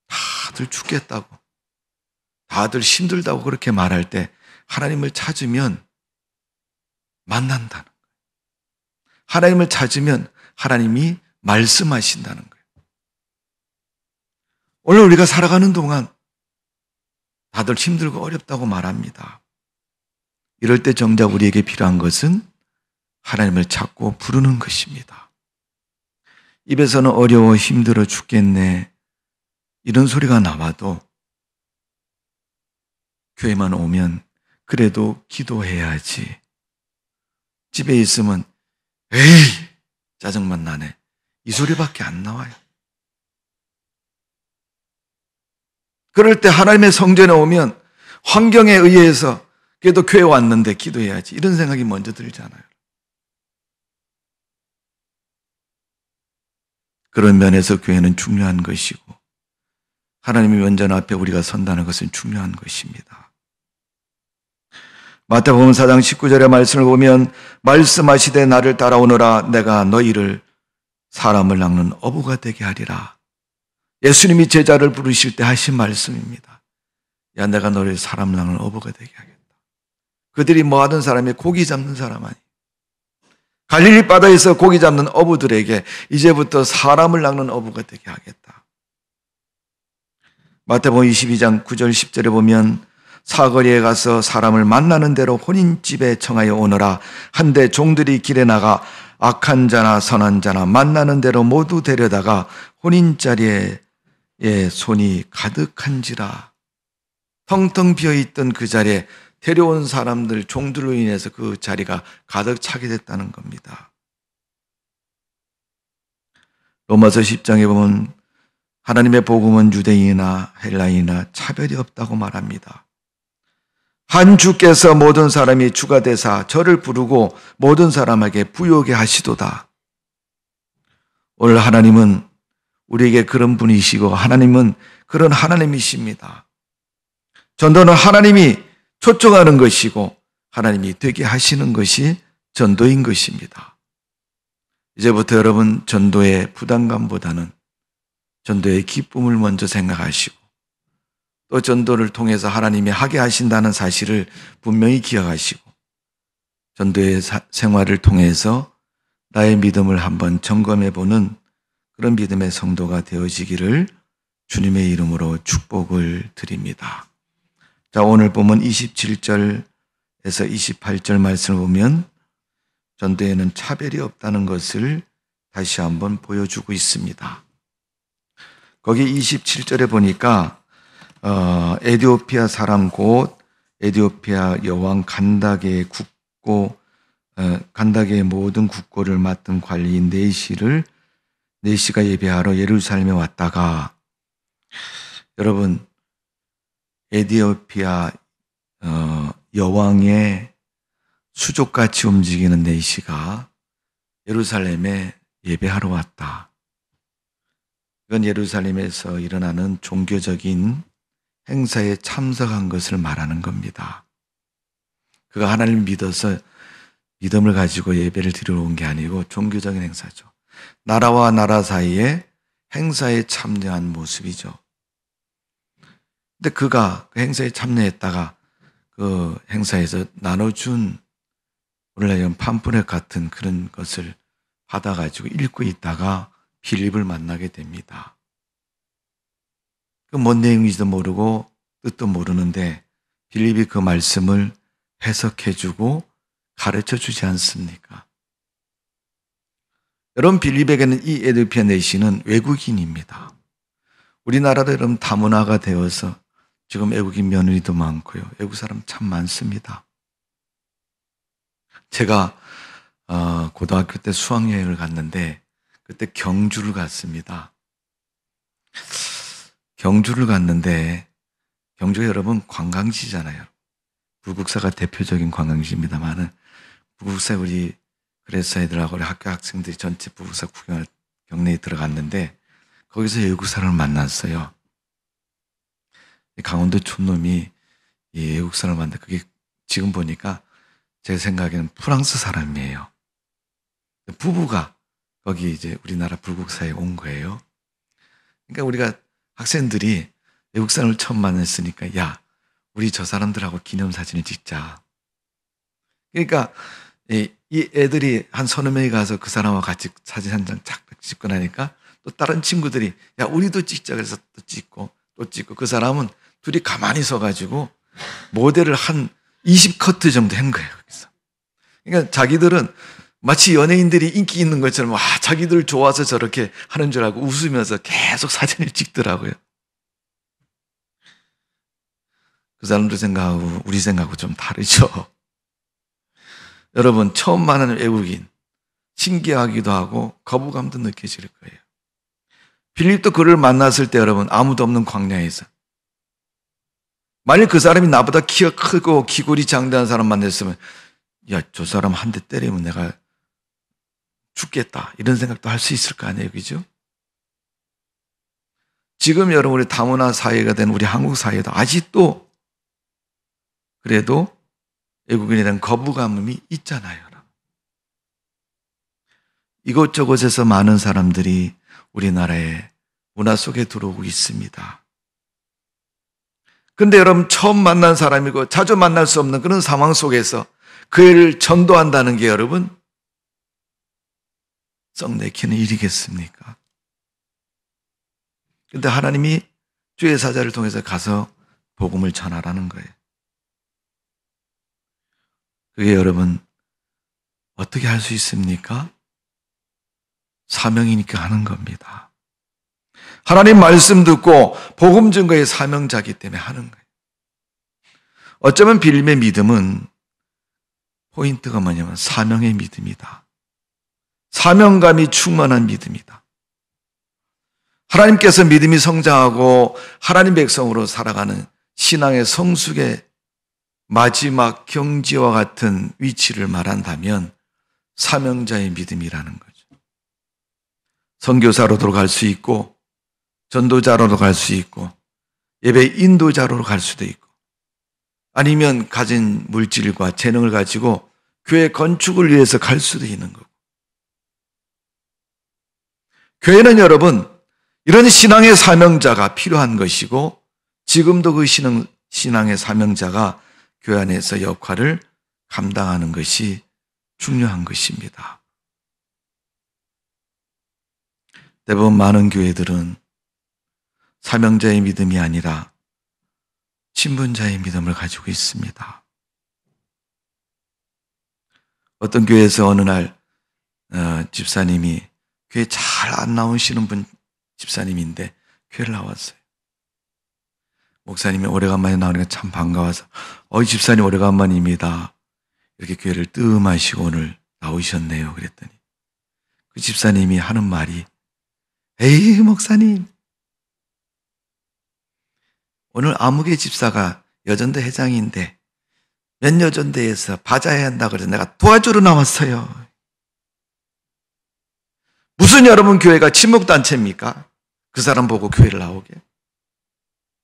다들 죽겠다고, 다들 힘들다고 그렇게 말할 때 하나님을 찾으면 만난다는 거예요. 하나님을 찾으면 하나님이 말씀하신다는 거예요. 오늘 우리가 살아가는 동안 다들 힘들고 어렵다고 말합니다. 이럴 때 정작 우리에게 필요한 것은 하나님을 찾고 부르는 것입니다. 입에서는 어려워 힘들어 죽겠네 이런 소리가 나와도 교회만 오면 그래도 기도해야지. 집에 있으면 에이 짜증만 나네 이 소리밖에 안 나와요. 그럴 때 하나님의 성전에 오면 환경에 의해서 그래도 교회 왔는데 기도해야지 이런 생각이 먼저 들잖아요. 그런 면에서 교회는 중요한 것이고 하나님의 면전 앞에 우리가 선다는 것은 중요한 것입니다. 마태복음 4장 19절의 말씀을 보면 말씀하시되 나를 따라오너라 내가 너희를 사람을 낚는 어부가 되게 하리라. 예수님이 제자를 부르실 때 하신 말씀입니다. 야, 내가 너를 사람 낚는 어부가 되게 하겠다. 그들이 뭐 하던 사람이 고기 잡는 사람 아니. 갈릴리 바다에서 고기 잡는 어부들에게 이제부터 사람을 낚는 어부가 되게 하겠다. 마태복음 22장 9절 10절에 보면 사거리에 가서 사람을 만나는 대로 혼인집에 청하여 오너라. 한데 종들이 길에 나가 악한 자나 선한 자나 만나는 대로 모두 데려다가 혼인자리에 손이 가득한지라. 텅텅 비어있던 그 자리에 데려온 사람들 종들로 인해서 그 자리가 가득 차게 됐다는 겁니다. 로마서 10장에 보면 하나님의 복음은 유대인이나 헬라인이나 차별이 없다고 말합니다. 한 주께서 모든 사람이 주가 되사 저를 부르고 모든 사람에게 부요하게 하시도다. 오늘 하나님은 우리에게 그런 분이시고 하나님은 그런 하나님이십니다. 전도는 하나님이 초청하는 것이고 하나님이 되게 하시는 것이 전도인 것입니다. 이제부터 여러분 전도의 부담감보다는 전도의 기쁨을 먼저 생각하시고 또 전도를 통해서 하나님이 하게 하신다는 사실을 분명히 기억하시고 전도의 생활을 통해서 나의 믿음을 한번 점검해보는 그런 믿음의 성도가 되어지기를 주님의 이름으로 축복을 드립니다. 자, 오늘 보면 27절에서 28절 말씀을 보면 전도에는 차별이 없다는 것을 다시 한번 보여주고 있습니다. 거기 27절에 보니까 에디오피아 사람 곧 에디오피아 여왕 간다게의 간다게의 모든 국고를 맡은 관리인 네시가 예배하러 예루살렘에 왔다가, 여러분 에디오피아 여왕의 수족같이 움직이는 네시가 예루살렘에 예배하러 왔다. 이건 예루살렘에서 일어나는 종교적인 행사에 참석한 것을 말하는 겁니다. 그가 하나님을 믿어서 믿음을 가지고 예배를 드리러 온 게 아니고 종교적인 행사죠. 나라와 나라 사이에 행사에 참여한 모습이죠. 근데 그가 그 행사에 참여했다가 그 행사에서 나눠준 오늘날 팜플렛 같은 그런 것을 받아가지고 읽고 있다가 빌립을 만나게 됩니다. 그 뭔 내용인지도 모르고 뜻도 모르는데 빌립이 그 말씀을 해석해주고 가르쳐주지 않습니까? 여러분, 빌립에게는 이 에디오피아 네시는 외국인입니다. 우리나라도 여러분 다문화가 되어서 지금 외국인 며느리도 많고요. 외국 사람 참 많습니다. 제가 고등학교 때 수학여행을 갔는데 그때 경주를 갔습니다. 경주를 갔는데 경주가 여러분 관광지잖아요. 불국사가 대표적인 관광지입니다만은 불국사에 우리 그레스 애들하고 우리 학교 학생들이 전체 불국사 구경할 경내에 들어갔는데 거기서 외국 사람을 만났어요. 강원도 촌놈이 이 외국 사람을 만났는데 그게 지금 보니까 제 생각에는 프랑스 사람이에요. 부부가 거기 이제 우리나라 불국사에 온 거예요. 그러니까 우리가 학생들이 외국 사람을 처음 만났으니까 야, 우리 저 사람들하고 기념사진을 찍자. 그러니까 이 애들이 한 서너 명이 가서 그 사람하고 같이 사진 한 장 쫙 찍고 나니까 또 다른 친구들이 야, 우리도 찍자 그래서 또 찍고 그 사람은 둘이 가만히 서가지고 모델을 한 20커트 정도 한 거예요. 거기서. 그러니까 자기들은 마치 연예인들이 인기 있는 것처럼 자기들 좋아서 저렇게 하는 줄 알고 웃으면서 계속 사진을 찍더라고요. 그 사람들 생각하고 우리 생각하고 좀 다르죠. 여러분, 처음 만나는 외국인 신기하기도 하고 거부감도 느껴질 거예요. 빌립도 그를 만났을 때 여러분 아무도 없는 광야에서 만일 그 사람이 나보다 키가 크고 기골이 장대한 사람 만났으면 야, 저 사람 한 대 때리면 내가 죽겠다 이런 생각도 할 수 있을 거 아니에요. 그죠? 지금 여러분 우리 다문화 사회가 된 우리 한국 사회도 아직도 그래도 외국인에 대한 거부감이 있잖아요. 이곳저곳에서 많은 사람들이 우리나라의 문화 속에 들어오고 있습니다. 근데 여러분 처음 만난 사람이고 자주 만날 수 없는 그런 상황 속에서 그 애를 전도한다는 게 여러분 썩 내키는 일이겠습니까? 근데 하나님이 주의 사자를 통해서 가서 복음을 전하라는 거예요. 그게 여러분 어떻게 할 수 있습니까? 사명이니까 하는 겁니다. 하나님 말씀 듣고 복음 증거의 사명자이기 때문에 하는 거예요. 어쩌면 빌립의 믿음은 포인트가 뭐냐면 사명의 믿음이다. 사명감이 충만한 믿음이다. 하나님께서 믿음이 성장하고 하나님 백성으로 살아가는 신앙의 성숙의 마지막 경지와 같은 위치를 말한다면 사명자의 믿음이라는 거죠. 선교사로도 갈 수 있고 전도자로도 갈 수 있고 예배 인도자로 갈 수도 있고 아니면 가진 물질과 재능을 가지고 교회 건축을 위해서 갈 수도 있는 거고 교회는 여러분 이런 신앙의 사명자가 필요한 것이고 지금도 그 신앙의 사명자가 교회 안에서 역할을 감당하는 것이 중요한 것입니다. 대부분 많은 교회들은 사명자의 믿음이 아니라 친분자의 믿음을 가지고 있습니다. 어떤 교회에서 어느 날 집사님이 교회 잘 안 나오시는 분 집사님인데 교회를 나왔어요. 목사님이 오래간만에 나오니까 참 반가워서 집사님 오래간만입니다. 이렇게 교회를 뜸하시고 오늘 나오셨네요. 그랬더니 그 집사님이 하는 말이 에이 목사님, 오늘 아무개 집사가 여전대 회장인데 몇 여전대에서 바자해야 한다고 그래서 내가 도와주러 나왔어요. 무슨 여러분 교회가 친목단체입니까? 그 사람 보고 교회를 나오게.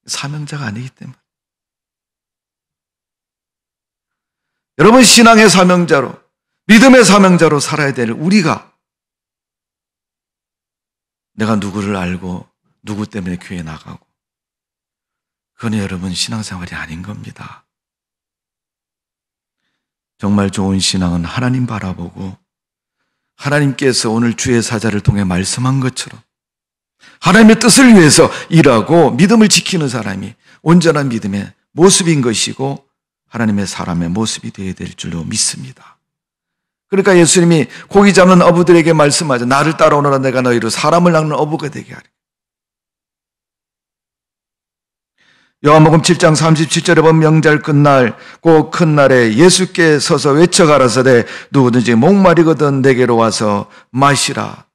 사명자가 아니기 때문에. 여러분 신앙의 사명자로, 믿음의 사명자로 살아야 될 우리가 내가 누구를 알고 누구 때문에 교회에 나가고 그건 여러분 신앙생활이 아닌 겁니다. 정말 좋은 신앙은 하나님 바라보고 하나님께서 오늘 주의 사자를 통해 말씀한 것처럼 하나님의 뜻을 위해서 일하고 믿음을 지키는 사람이 온전한 믿음의 모습인 것이고 하나님의 사람의 모습이 되어야 될 줄로 믿습니다. 그러니까 예수님이 고기 잡는 어부들에게 말씀하죠. 나를 따라오너라 내가 너희로 사람을 낚는 어부가 되게 하리. 요한복음 7장 37절에 보면 명절 끝날 그 큰 날에 예수께 서서 외쳐가라사대 누구든지 목마르거든 내게로 와서 마시라.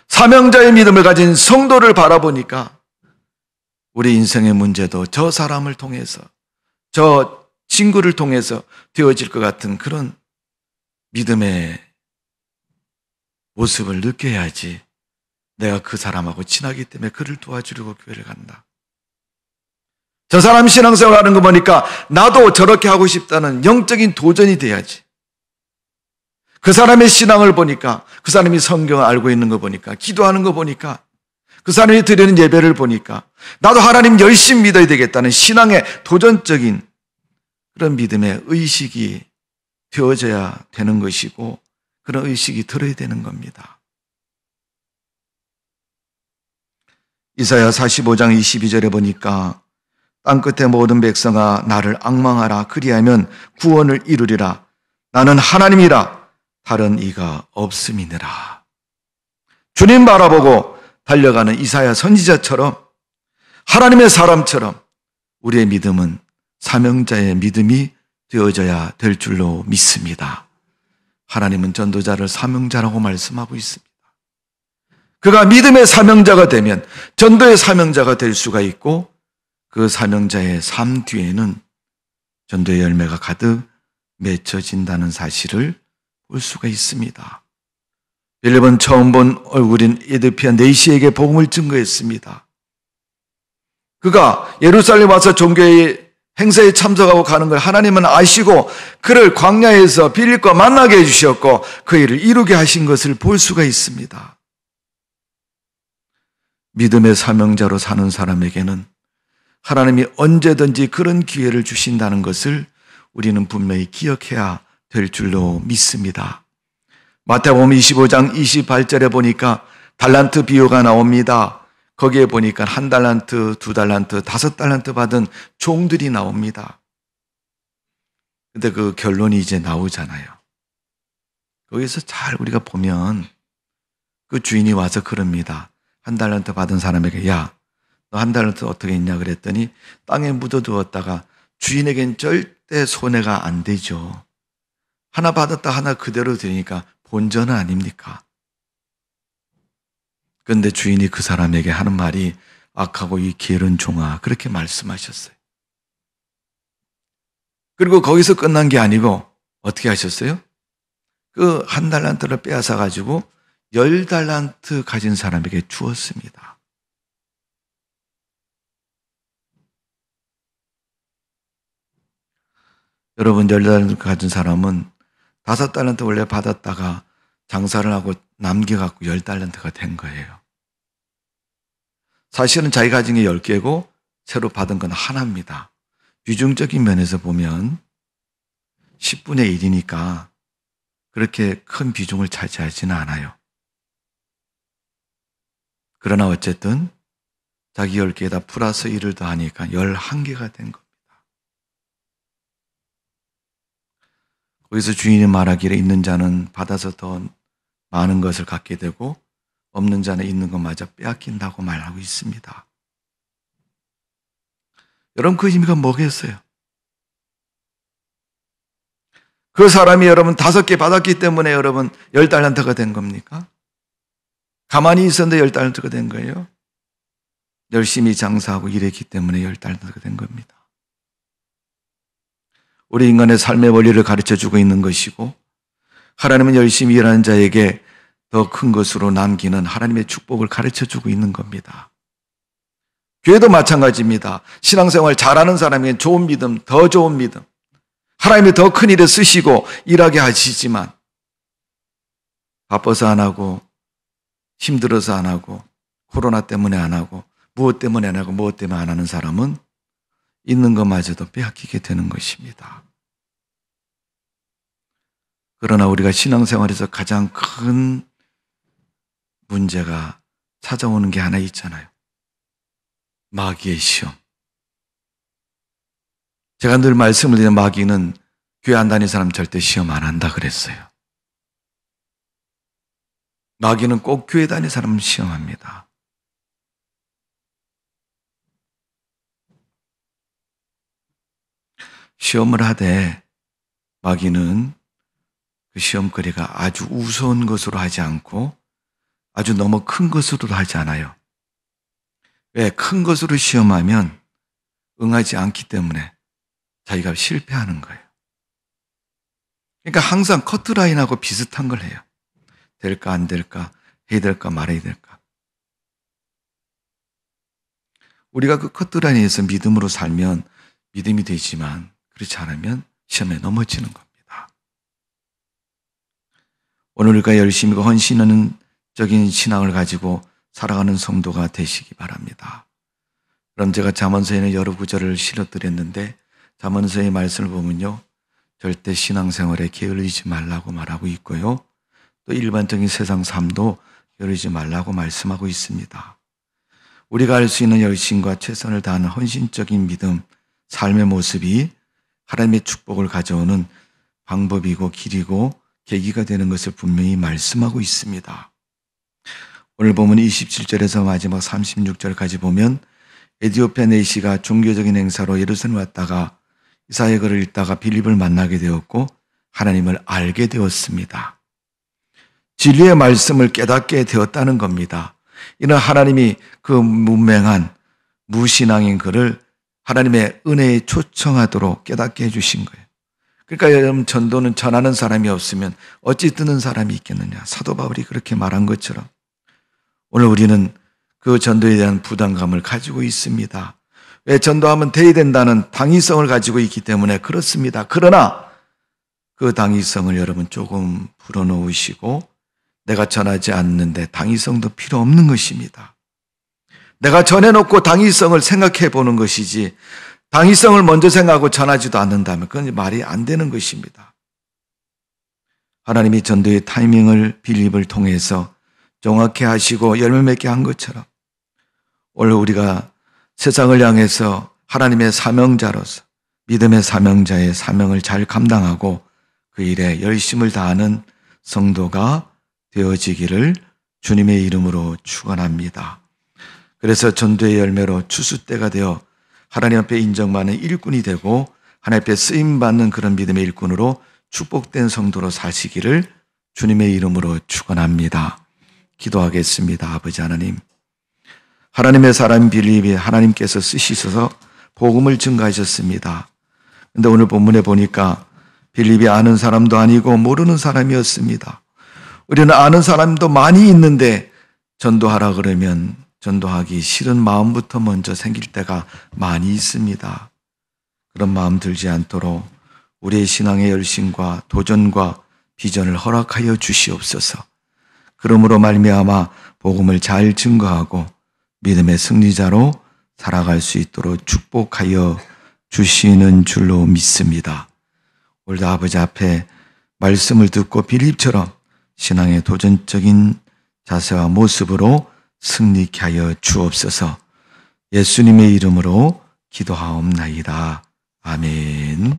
사명자의 믿음을 가진 성도를 바라보니까 우리 인생의 문제도 저 사람을 통해서 저 친구를 통해서 되어질 것 같은 그런 믿음의 모습을 느껴야지 내가 그 사람하고 친하기 때문에 그를 도와주려고 교회를 간다. 저 사람 신앙생활 하는 거 보니까 나도 저렇게 하고 싶다는 영적인 도전이 돼야지. 그 사람의 신앙을 보니까 그 사람이 성경을 알고 있는 거 보니까 기도하는 거 보니까 그 사람이 드리는 예배를 보니까 나도 하나님 열심히 믿어야 되겠다는 신앙의 도전적인 그런 믿음의 의식이 되어져야 되는 것이고 그런 의식이 들어야 되는 겁니다. 이사야 45장 22절에 보니까 땅끝의 모든 백성아 나를 앙망하라. 그리하면 구원을 이루리라. 나는 하나님이라 다른 이가 없음이니라. 주님 바라보고 달려가는 이사야 선지자처럼 하나님의 사람처럼 우리의 믿음은 사명자의 믿음이 되어져야 될 줄로 믿습니다. 하나님은 전도자를 사명자라고 말씀하고 있습니다. 그가 믿음의 사명자가 되면 전도의 사명자가 될 수가 있고 그 사명자의 삶 뒤에는 전도의 열매가 가득 맺혀진다는 사실을 볼 수가 있습니다. 빌립은 처음 본 얼굴인 에디피아 네시에게 복음을 증거했습니다. 그가 예루살렘 와서 종교의 행사에 참석하고 가는 걸 하나님은 아시고 그를 광야에서 빌립과 만나게 해주셨고 그 일을 이루게 하신 것을 볼 수가 있습니다. 믿음의 사명자로 사는 사람에게는 하나님이 언제든지 그런 기회를 주신다는 것을 우리는 분명히 기억해야 될 줄로 믿습니다. 마태복음 25장 28절에 보니까 달란트 비유가 나옵니다. 거기에 보니까 1달란트, 2달란트, 5달란트 받은 종들이 나옵니다. 근데 그 결론이 이제 나오잖아요. 거기서 잘 우리가 보면 그 주인이 와서 그럽니다. 1달란트 받은 사람에게 야, 너 1달란트 어떻게 했냐 그랬더니 땅에 묻어두었다가 주인에겐 절대 손해가 안 되죠. 하나 받았다 하나 그대로 되니까 본전은 아닙니까? 그런데 주인이 그 사람에게 하는 말이 악하고 이 게으른 종아 그렇게 말씀하셨어요. 그리고 거기서 끝난 게 아니고 어떻게 하셨어요? 그 1달란트를 빼앗아 가지고 10달란트 가진 사람에게 주었습니다. 여러분 10달란트 가진 사람은 5달란트 원래 받았다가 장사를 하고 남겨갖고 10달란트가 된 거예요. 사실은 자기가 가진 게 10개고 새로 받은 건 하나입니다. 비중적인 면에서 보면 10분의 1이니까 그렇게 큰 비중을 차지하지는 않아요. 그러나 어쨌든 자기 10개에다 플러스 1을 더하니까 11개가 된 겁니다. 거기서 주인이 말하기를 있는 자는 받아서 더 많은 것을 갖게 되고 없는 자는 있는 것마저 빼앗긴다고 말하고 있습니다. 여러분, 그 의미가 뭐겠어요? 그 사람이 여러분 5개 받았기 때문에 여러분 10달란트가 된 겁니까? 가만히 있었는데 10달란트가 된 거예요? 열심히 장사하고 일했기 때문에 10달란트가 된 겁니다. 우리 인간의 삶의 원리를 가르쳐주고 있는 것이고, 하나님은 열심히 일하는 자에게 더 큰 것으로 남기는 하나님의 축복을 가르쳐주고 있는 겁니다. 교회도 마찬가지입니다. 신앙생활 잘하는 사람에겐 좋은 믿음, 더 좋은 믿음, 하나님이 더 큰 일에 쓰시고 일하게 하시지만 바빠서 안 하고 힘들어서 안 하고 코로나 때문에 안 하고 무엇 때문에 안 하고 무엇 때문에 안 하는 사람은 있는 것마저도 빼앗기게 되는 것입니다. 그러나 우리가 신앙생활에서 가장 큰 문제가 찾아오는 게 하나 있잖아요. 마귀의 시험. 제가 늘 말씀을 드리는 마귀는 교회 안 다니는 사람 절대 시험 안 한다 그랬어요. 마귀는 꼭 교회 다니는 사람을 시험합니다. 시험을 하되 마귀는 그 시험거리가 아주 우스운 것으로 하지 않고 아주 너무 큰 것으로도 하지 않아요. 왜? 큰 것으로 시험하면 응하지 않기 때문에 자기가 실패하는 거예요. 그러니까 항상 커트라인하고 비슷한 걸 해요. 될까 안 될까, 해야 될까 말아야 될까. 우리가 그 커트라인에서 믿음으로 살면 믿음이 되지만 그렇지 않으면 시험에 넘어지는 겁니다. 오늘 우리가 열심히 헌신적인 신앙을 가지고 살아가는 성도가 되시기 바랍니다. 그럼 제가 잠언서에는 여러 구절을 실어드렸는데 잠언서의 말씀을 보면요, 절대 신앙생활에 게을리지 말라고 말하고 있고요, 또 일반적인 세상 삶도 게을리지 말라고 말씀하고 있습니다. 우리가 할 수 있는 열심과 최선을 다하는 헌신적인 믿음, 삶의 모습이 하나님의 축복을 가져오는 방법이고 길이고 계기가 되는 것을 분명히 말씀하고 있습니다. 오늘 보면 27절에서 마지막 36절까지 보면 에디오피아 내시가 종교적인 행사로 예루살렘 왔다가 이사야의 글을 읽다가 빌립을 만나게 되었고 하나님을 알게 되었습니다. 진리의 말씀을 깨닫게 되었다는 겁니다. 이는 하나님이 그 문맹한 무신앙인 그를 하나님의 은혜에 초청하도록 깨닫게 해주신 거예요. 그러니까 여러분, 전도는 전하는 사람이 없으면 어찌 듣는 사람이 있겠느냐. 사도 바울이 그렇게 말한 것처럼 오늘 우리는 그 전도에 대한 부담감을 가지고 있습니다. 왜? 전도하면 돼야 된다는 당위성을 가지고 있기 때문에 그렇습니다. 그러나 그 당위성을 여러분 조금 불어넣으시고 내가 전하지 않는데 당위성도 필요 없는 것입니다. 내가 전해놓고 당위성을 생각해 보는 것이지 당위성을 먼저 생각하고 전하지도 않는다면 그건 말이 안 되는 것입니다. 하나님이 전도의 타이밍을 빌립을 통해서 정확히 하시고 열매 맺게 한 것처럼 오늘 우리가 세상을 향해서 하나님의 사명자로서 믿음의 사명자의 사명을 잘 감당하고 그 일에 열심을 다하는 성도가 되어지기를 주님의 이름으로 축원합니다. 그래서 전도의 열매로 추수때가 되어 하나님 앞에 인정받는 일꾼이 되고 하나님 앞에 쓰임받는 그런 믿음의 일꾼으로 축복된 성도로 사시기를 주님의 이름으로 축원합니다. 기도하겠습니다. 아버지 하나님, 하나님의 사람 빌립이 하나님께서 쓰시셔서 복음을 증가하셨습니다. 그런데 오늘 본문에 보니까 빌립이 아는 사람도 아니고 모르는 사람이었습니다. 우리는 아는 사람도 많이 있는데 전도하라 그러면 전도하기 싫은 마음부터 먼저 생길 때가 많이 있습니다. 그런 마음 들지 않도록 우리의 신앙의 열심과 도전과 비전을 허락하여 주시옵소서. 그러므로 말미암아 복음을 잘 증거하고 믿음의 승리자로 살아갈 수 있도록 축복하여 주시는 줄로 믿습니다. 오늘도 아버지 앞에 말씀을 듣고 빌립처럼 신앙의 도전적인 자세와 모습으로 승리케 하여 주옵소서. 예수님의 이름으로 기도하옵나이다. 아멘.